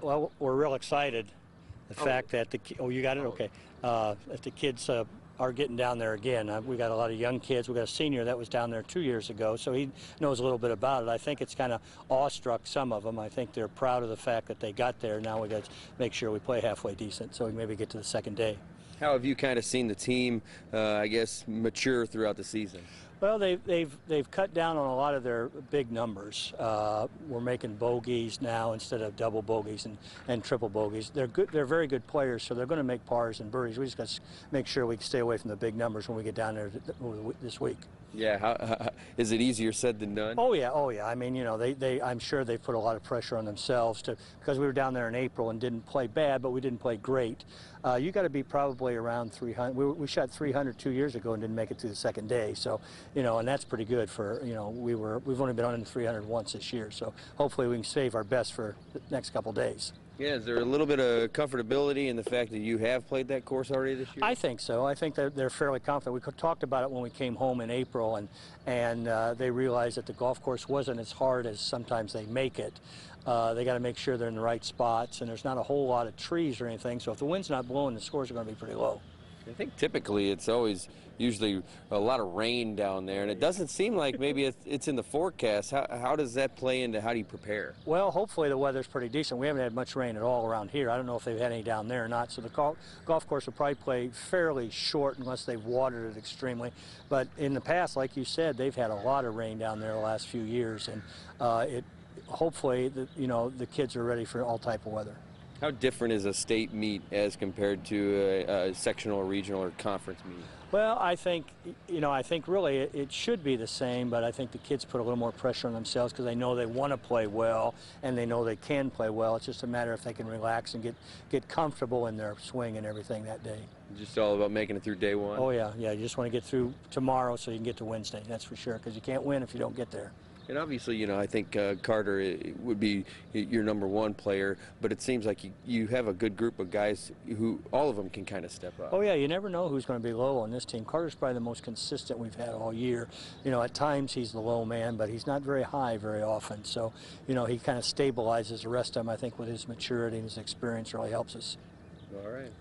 Well, we're real excited. The fact that you got it? Okay. That the kids are getting down there again. We got a lot of young kids. We got a senior that was down there 2 years ago, so he knows a little bit about it. I think it's kind of awestruck some of them. I think they're proud of the fact that they got there. Now we got to make sure we play halfway decent so we maybe get to the second day. How have you kind of seen the team, I guess, mature throughout the season? Well, they've cut down on a lot of their big numbers. We're making bogeys now instead of double bogeys and triple bogeys. They're good. They're very good players, so they're going to make pars and birdies. We just got to make sure we stay away from the big numbers when we get down there this week. Yeah, how is it easier said than done? Oh yeah, oh yeah. I mean, you know, I'm sure they put a lot of pressure on themselves because we were down there in April and didn't play bad, but we didn't play great. You got to be probably around 300. We shot 300 2 years ago and didn't make it through the second day. So, you know, and that's pretty good for, you know, we've only been under 300 once this year. So hopefully we can save our best for the next couple days. Yeah, is there a little bit of comfortability in the fact that you have played that course already this year? I think so. I think that they're fairly confident. We talked about it when we came home in April, and they realized that the golf course wasn't as hard as sometimes they make it. They got to make sure they're in the right spots, and there's not a whole lot of trees or anything, so if the wind's not blowing, the scores are going to be pretty low. I think typically it's always usually a lot of rain down there, and it doesn't seem like maybe it's in the forecast. How does that play into how do you prepare? Well, hopefully the weather's pretty decent. We haven't had much rain at all around here. I don't know if they've had any down there or not, so the golf course will probably play fairly short unless they've watered it extremely. But in the past, like you said, they've had a lot of rain down there the last few years, and hopefully you know, the kids are ready for all type of weather. How different is a state meet as compared to a sectional, regional, or conference meet? Well, I think, you know, I think really it should be the same, but I think the kids put a little more pressure on themselves because they know they want to play well and they know they can play well. It's just a matter if they can relax and get comfortable in their swing and everything that day. Just all about making it through day one? Oh, yeah, yeah. You just want to get through tomorrow so you can get to Wednesday, that's for sure, because you can't win if you don't get there. And obviously, you know, I think Carter would be your #1 player, but it seems like you have a good group of guys who all of them can kind of step up. Oh, yeah, you never know who's going to be low on this team. Carter's probably the most consistent we've had all year. You know, at times he's the low man, but he's not very high very often. So, you know, he kind of stabilizes the rest of them, I think, with his maturity and his experience really helps us. All right.